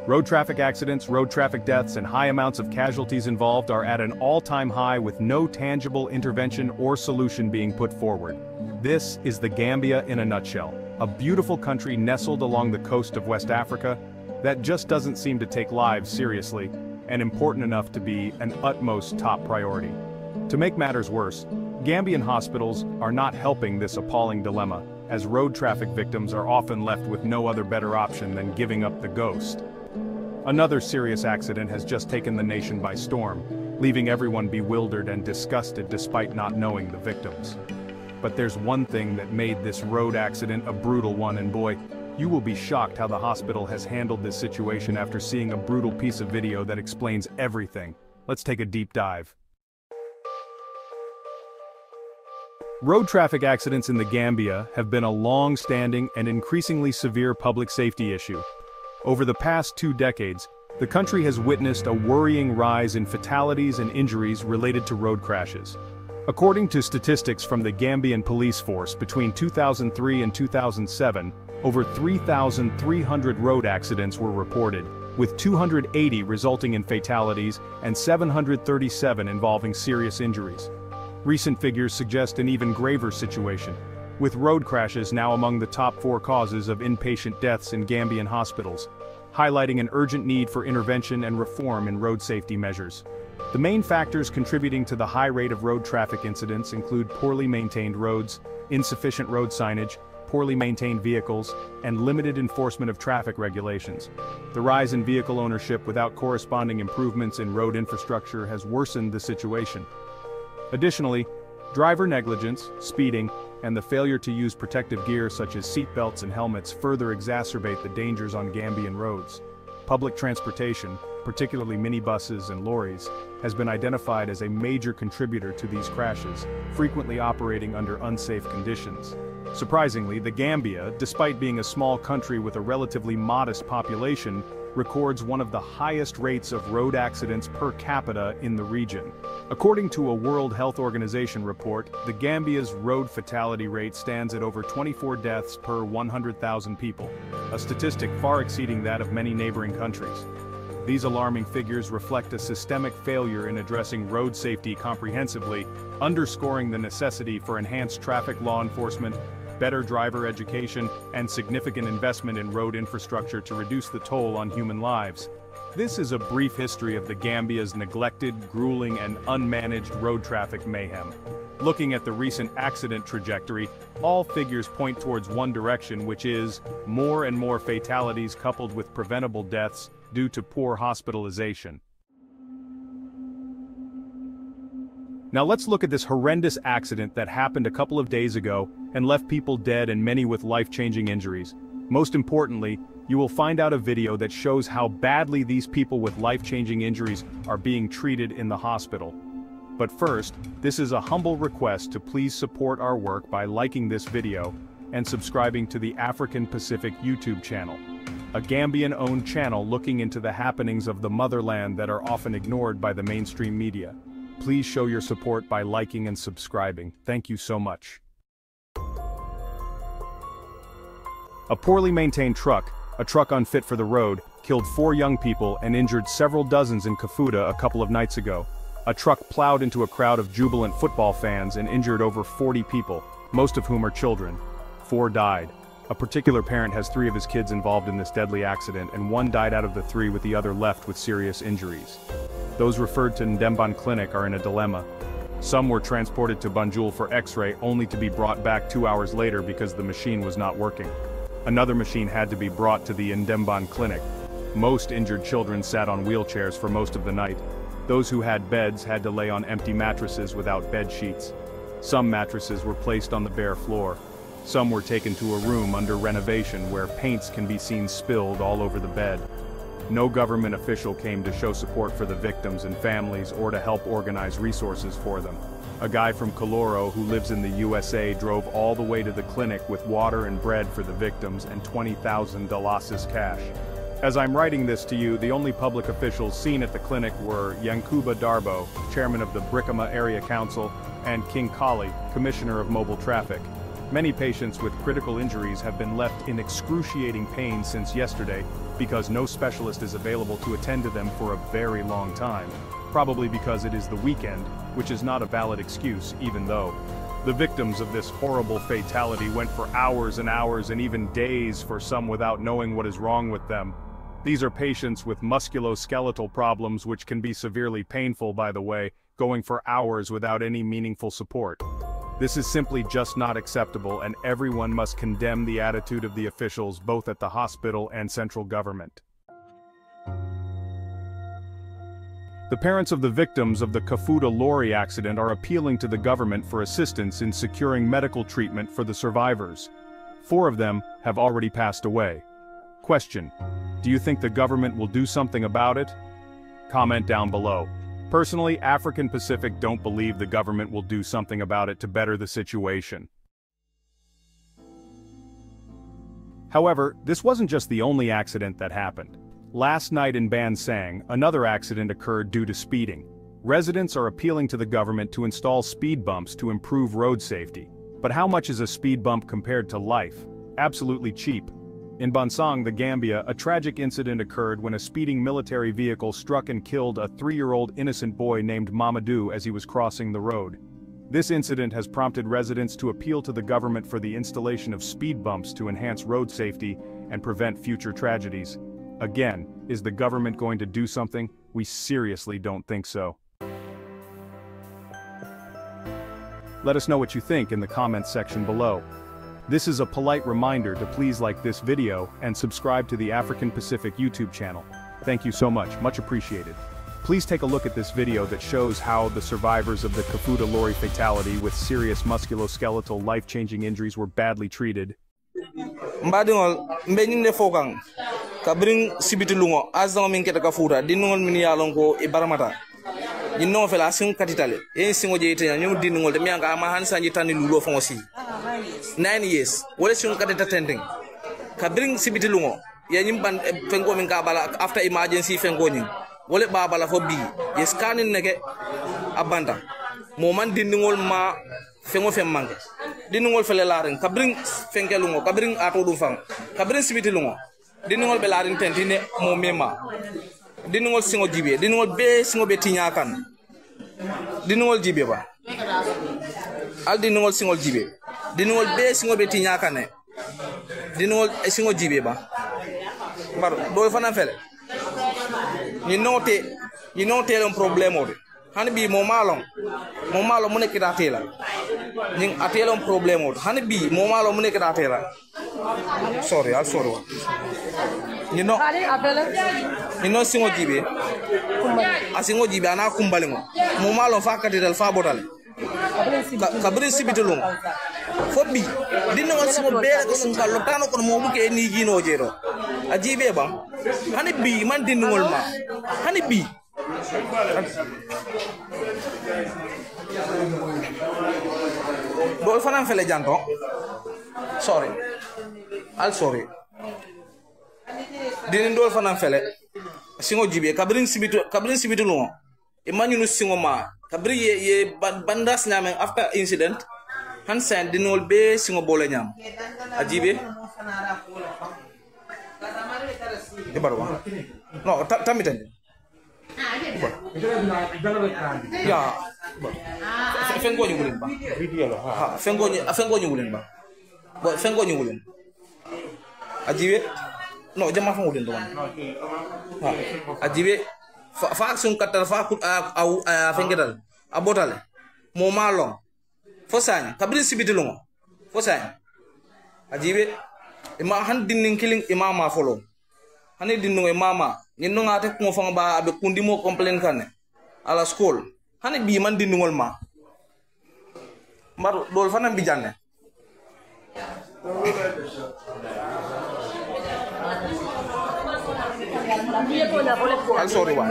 Road traffic accidents, road traffic deaths, and high amounts of casualties involved are at an all-time high with no tangible intervention or solution being put forward. This is the Gambia in a nutshell, a beautiful country nestled along the coast of West Africa that just doesn't seem to take lives seriously, and important enough to be an utmost top priority. To make matters worse, Gambian hospitals are not helping this appalling dilemma, as road traffic victims are often left with no other better option than giving up the ghost. Another serious accident has just taken the nation by storm, leaving everyone bewildered and disgusted despite not knowing the victims. But there's one thing that made this road accident a brutal one, and boy, you will be shocked how the hospital has handled this situation after seeing a brutal piece of video that explains everything. Let's take a deep dive. Road traffic accidents in the Gambia have been a long-standing and increasingly severe public safety issue. Over the past 2 decades, the country has witnessed a worrying rise in fatalities and injuries related to road crashes. According to statistics from the Gambian police force between 2003 and 2007, over 3,300 road accidents were reported, with 280 resulting in fatalities and 737 involving serious injuries. Recent figures suggest an even graver situation, with road crashes now among the top 4 causes of inpatient deaths in Gambian hospitals, highlighting an urgent need for intervention and reform in road safety measures. The main factors contributing to the high rate of road traffic incidents include poorly maintained roads, insufficient road signage, poorly maintained vehicles, and limited enforcement of traffic regulations. The rise in vehicle ownership without corresponding improvements in road infrastructure has worsened the situation. Additionally, driver negligence, speeding, and the failure to use protective gear such as seatbelts and helmets further exacerbate the dangers on Gambian roads. Public transportation, particularly minibuses and lorries, has been identified as a major contributor to these crashes, frequently operating under unsafe conditions. Surprisingly, the Gambia, despite being a small country with a relatively modest population, records one of the highest rates of road accidents per capita in the region. According to a World Health Organization report, the Gambia's road fatality rate stands at over 24 deaths per 100,000 people, a statistic far exceeding that of many neighboring countries. These alarming figures reflect a systemic failure in addressing road safety comprehensively, underscoring the necessity for enhanced traffic law enforcement, better driver education, and significant investment in road infrastructure to reduce the toll on human lives. This is a brief history of the Gambia's neglected, grueling, and unmanaged road traffic mayhem. Looking at the recent accident trajectory, all figures point towards one direction, which is more and more fatalities coupled with preventable deaths due to poor hospitalization. Now let's look at this horrendous accident that happened a couple of days ago and left people dead and many with life-changing injuries. Most importantly, you will find out a video that shows how badly these people with life-changing injuries are being treated in the hospital. But first, this is a humble request to please support our work by liking this video and subscribing to the African Pacific YouTube channel, a Gambian-owned channel looking into the happenings of the motherland that are often ignored by the mainstream media. Please show your support by liking and subscribing. Thank you so much. A poorly maintained truck, a truck unfit for the road, killed 4 young people and injured several dozens in Kafuta a couple of nights ago. A truck plowed into a crowd of jubilant football fans and injured over 40 people, most of whom are children. 4 died. A particular parent has 3 of his kids involved in this deadly accident, and 1 died out of the 3 with the other left with serious injuries. Those referred to Ndemban Clinic are in a dilemma. Some were transported to Banjul for X-ray only to be brought back 2 hours later because the machine was not working. Another machine had to be brought to the Ndemban Clinic. Most injured children sat on wheelchairs for most of the night. Those who had beds had to lay on empty mattresses without bed sheets. Some mattresses were placed on the bare floor. Some were taken to a room under renovation where paints can be seen spilled all over the bed. No government official came to show support for the victims and families or to help organize resources for them. A guy from Kaloro who lives in the USA drove all the way to the clinic with water and bread for the victims and $20,000 cash. As I'm writing this to you, the only public officials seen at the clinic were Yankuba Darbo, chairman of the Brikama Area Council, and King Kali, commissioner of mobile traffic. Many patients with critical injuries have been left in excruciating pain since yesterday because no specialist is available to attend to them for a very long time, probably because it is the weekend, which is not a valid excuse even though. The victims of this horrible fatality went for hours and hours and even days for some without knowing what is wrong with them. These are patients with musculoskeletal problems which can be severely painful, by the way, going for hours without any meaningful support. This is simply just not acceptable, and everyone must condemn the attitude of the officials both at the hospital and central government. The parents of the victims of the Kafuta lorry accident are appealing to the government for assistance in securing medical treatment for the survivors. 4 of them have already passed away. Question: do you think the government will do something about it? Comment down below. Personally, African Pacific don't believe the government will do something about it to better the situation. However, this wasn't just the only accident that happened. Last night in Bansang, another accident occurred due to speeding. Residents are appealing to the government to install speed bumps to improve road safety. But how much is a speed bump compared to life? Absolutely cheap. In Bansang, the Gambia, a tragic incident occurred when a speeding military vehicle struck and killed a 3-year-old innocent boy named Mamadou as he was crossing the road. This incident has prompted residents to appeal to the government for the installation of speed bumps to enhance road safety and prevent future tragedies. Again, is the government going to do something? We seriously don't think so. Let us know what you think in the comments section below. This is a polite reminder to please like this video and subscribe to the African Pacific YouTube channel. Thank you so much appreciated. Please take a look at this video that shows how the survivors of the Kafuta lorry fatality with serious musculoskeletal life-changing injuries were badly treated. Mbadingol mbenyinde fogang kabring sibiti lungo azang min keta Kafuta dinngol min yalon ko e baramata dinno fela sin katitale e singo jeete nyum dinngol de mi anga ma han sanji tani lulo fongosi 9 years wala sin katita tending kabring sibiti lungo ya nyim ban fengo min ka bala after emergency fengo nyin wala babala fo bi yes kanin neke abanda mo man dinngol ma fengo fem manke dinngol fele laring kabring fenke lungo kabring ato dum fang kabring sibiti lungo dinngol be laring tentine mo mema dinngol singo jibe dinngol be singo be tinyakan dinngol jibe ba al dinngol singo jibe dinngol be singo be tinyakan dinngol singo jibe ba bar do fana fele ni note un problème de hani bi mo malon mo nek datela ni atela un problème de hani bi mo malon mo nek datela sorry ni no singo jibe asingo jibe ana kumbalengo mo malon fa katidal fa botal kabrin sibitulung fobi dinno singo bere ko sun kallo tano ko mo buke ni gino jero ajibe bang hani bi man dinnol ma hani bi do fanan fele janto sorry dinin dol fanan fele singo jibe kabrin sibitu no imanyunu singo ma kabri ye bandas nyame after incident hansen dinol be singo bole nyam ajibe Ibarwa no tamitan ya fengo nyulin ba ha fengo nyulin ba fengo nyulin ajibe no jama fa ngulin do ha ajibe fa sun katal fa au fengedal abotale mo malong fosanya kabrin sibitulungo fosanya ajibe ima han dinning killing imama follow hani dinno imama ninno ngate ko fanga ba abe kundimo complain kanne ala school hani bi man dinningol ma maro dol fana bi janne al sorry wa